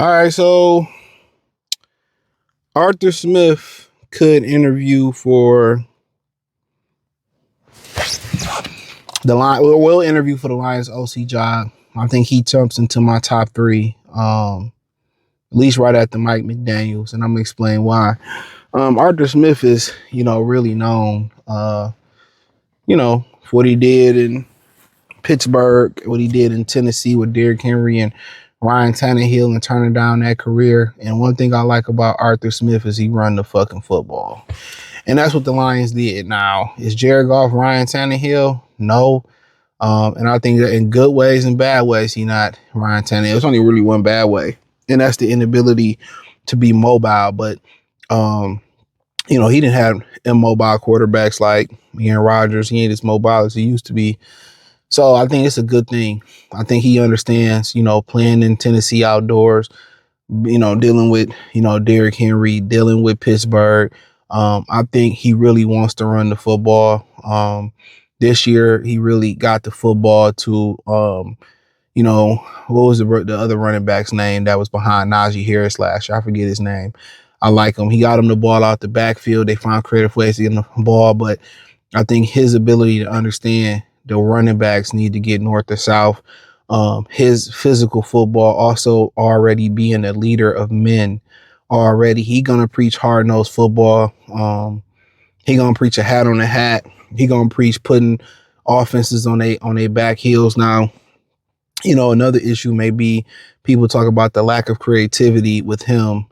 All right, so Arthur Smith could interview for the line. Will interview for the Lions OC job. I think he jumps into my top three, at least right after Mike McDaniels, and I'm gonna explain why. Arthur Smith is, really known, for what he did in Pittsburgh, what he did in Tennessee with Derrick Henry and Ryan Tannehill and turning down that career. And one thing I like about Arthur Smith is he run the fucking football. And that's what the Lions did. Now, is Jared Goff Ryan Tannehill? No. And I think that in good ways and bad ways, he not Ryan Tannehill. It's only really one bad way, and that's the inability to be mobile. But, he didn't have immobile quarterbacks like Aaron Rodgers. He ain't as mobile as he used to be. So I think it's a good thing. I think he understands, playing in Tennessee outdoors, dealing with, Derrick Henry, dealing with Pittsburgh. I think he really wants to run the football. This year, he really got the football to, what was the other running back's name that was behind Najee Harris last year? I forget his name. I like him. He got him the ball out the backfield. They found creative ways to get him the ball, but I think his ability to understand the running backs need to get north or south. His physical football also already being a leader of men already. He gonna preach hard-nosed football. He gonna preach a hat on a hat. He gonna preach putting offenses on their back heels. Now, another issue may be people talk about the lack of creativity with him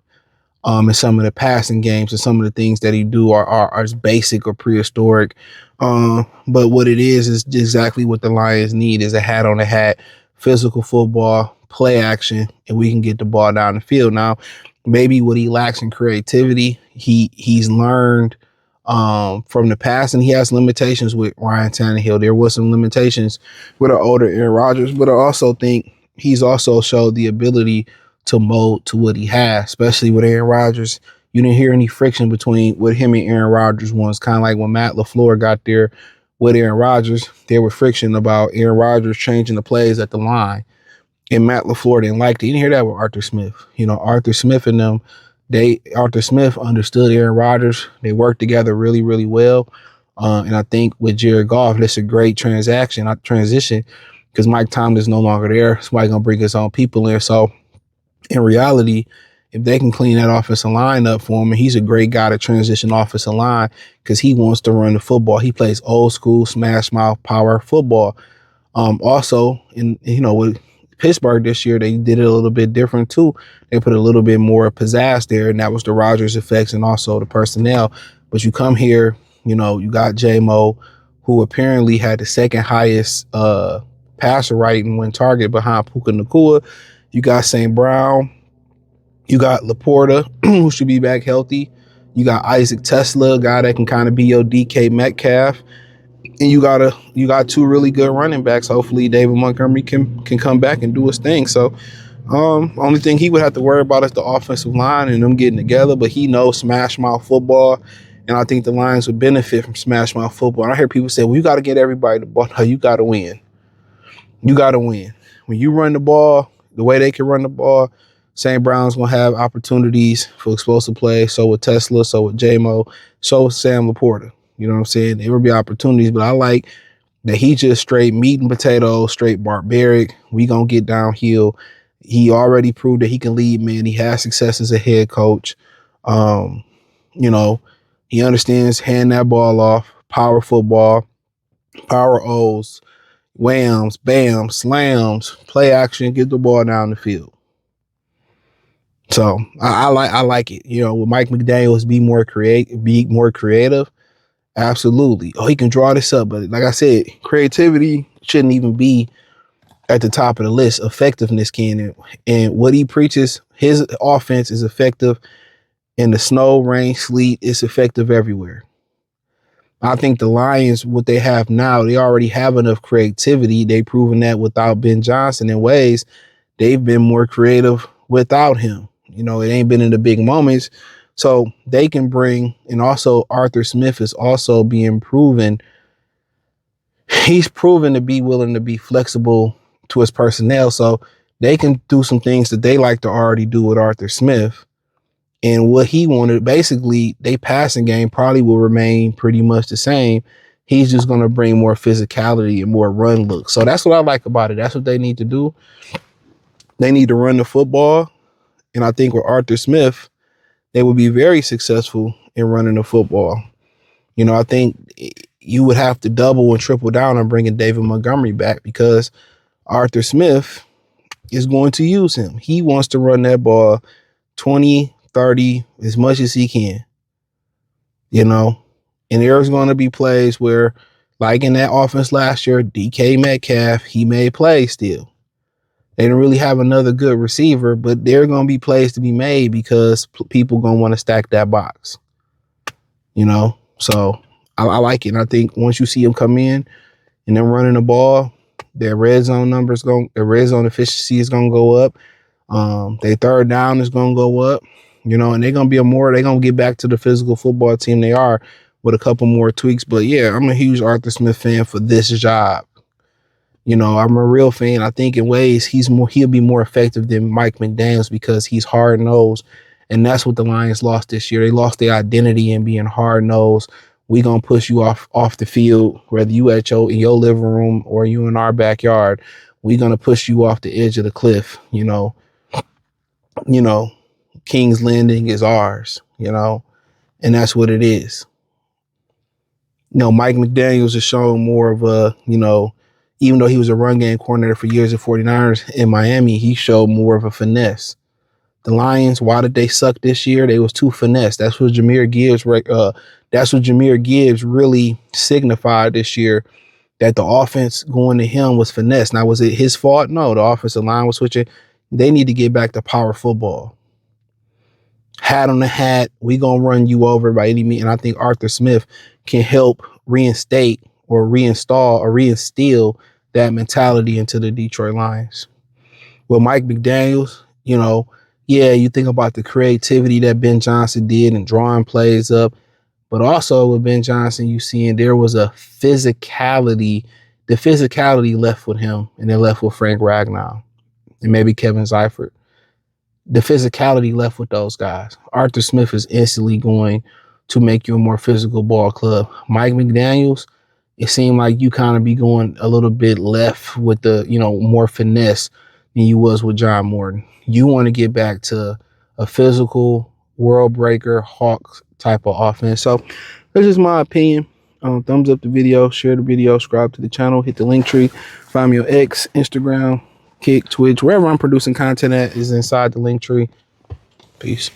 in some of the passing games, and some of the things that he do are as basic or prehistoric. But what it is exactly what the Lions need is a hat on a hat, physical football, play action, and we can get the ball down the field. Now, maybe what he lacks in creativity, he's learned from the past, and he has limitations with Ryan Tannehill. There was some limitations with an older Aaron Rodgers, but I also think he's also showed the ability to mold to what he has, especially with Aaron Rodgers. You didn't hear any friction between what him and Aaron Rodgers was. Kind of like when Matt LaFleur got there with Aaron Rodgers, there was friction about Aaron Rodgers changing the plays at the line, and Matt LaFleur didn't like it. You didn't hear that with Arthur Smith. Arthur Smith and them, Arthur Smith understood Aaron Rodgers. They worked together really, really well. And I think with Jared Goff, that's a great transition because Mike Tomlin's no longer there. Somebody's going to bring his own people in. So in reality, if they can clean that offensive line up for him, and he's a great guy to transition offensive line because he wants to run the football. He plays old school, smash mouth, power football. Also, with Pittsburgh this year, they did it a little bit different too. They put a little bit more pizzazz there, and that was the Rodgers effects and also the personnel. But you come here, you got J-Mo, who apparently had the second highest passer rating when target behind Puka Nacua. You got St. Brown. You got Laporta, who should be back healthy. You got Isaac Tesla, a guy that can kind of be your DK Metcalf. And you got two really good running backs. Hopefully David Montgomery can come back and do his thing. So only thing he would have to worry about is the offensive line and them getting together. But he knows smash mouth football. And I think the Lions would benefit from smash mouth football. And I hear people say, well, you got to get everybody the ball. No, you got to win. You got to win. When you run the ball, the way they can run the ball, St. Brown's going to have opportunities for explosive play. So with Tesla, so with J-Mo, so with Sam Laporta. You know what I'm saying? There will be opportunities, but I like that he just straight meat and potatoes, straight barbaric. We going to get downhill. He already proved that he can lead, man. He has success as a head coach. He understands hand that ball off, power football, power O's, whams, bam, slams, play action, get the ball down the field. So I like it. With Mike McDaniels, be more creative. Absolutely. Oh, he can draw this up, but like I said, creativity shouldn't even be at the top of the list. Effectiveness can, and what he preaches, his offense is effective in the snow, rain, sleet. It's effective everywhere. I think the Lions, what they have now, they already have enough creativity. They've proven that without Ben Johnson in ways. They've been more creative without him. It ain't been in the big moments. So they can bring, and also Arthur Smith is also being proven. He's proven to be willing to be flexible to his personnel. So they can do some things that they like to already do with Arthur Smith. And what he wanted, basically, they passing game probably will remain pretty much the same. He's just going to bring more physicality and more run look. So that's what I like about it. That's what they need to do. They need to run the football. And I think with Arthur Smith, they would be very successful in running the football. You know, I think you would have to double and triple down on bringing David Montgomery back because Arthur Smith is going to use him. He wants to run that ball 20, 30, as much as he can, you know, and there's going to be plays where, like in that offense last year, DK Metcalf, he made plays still. They didn't really have another good receiver, but there are going to be plays to be made because people going to want to stack that box, you know? So I like it. And I think once you see him come in and then running the ball, their red zone their red zone efficiency is going to go up. Their third down is going to go up, you know, and they're going to get back to the physical football team they are with a couple more tweaks. But yeah, I'm a huge Arthur Smith fan for this job. You know, I'm a real fan. I think in ways he'll be more effective than Mike McDaniels because he's hard nosed. And that's what the Lions lost this year. They lost their identity in being hard nosed. We gonna push you off the field, whether you in your living room or you in our backyard. We gonna push you off the edge of the cliff. You know, King's Landing is ours. You know, and that's what it is. You know, Mike McDaniels is showing more of a, you know, even though he was a run game coordinator for years at 49ers in Miami, he showed more of a finesse. The Lions, why did they suck this year? They was too finesse. That's what Jahmyr Gibbs really signified this year, that the offense going to him was finesse. Now, was it his fault? No, the offensive line was switching. They need to get back to power football. Hat on the hat, we gonna run you over by any means. And I think Arthur Smith can help reinstate or reinstall or reinstill that mentality into the Detroit Lions. Well, Mike McDaniels, you know, yeah, you think about the creativity that Ben Johnson did and drawing plays up, but also with Ben Johnson, you seeing there was a physicality. The physicality left with him, and it left with Frank Ragnow and maybe Kevin Seifert. The physicality left with those guys. Arthur Smith is instantly going to make you a more physical ball club. Mike McDaniels, it seemed like you kind of be going a little bit left with the, you know, more finesse than you was with John Morton. You want to get back to a physical, world breaker, Hawks type of offense. So that's just my opinion. Thumbs up the video, share the video, subscribe to the channel, hit the link tree, find me on X, Instagram, Kick, Twitch, wherever I'm producing content at is inside the link tree. Peace.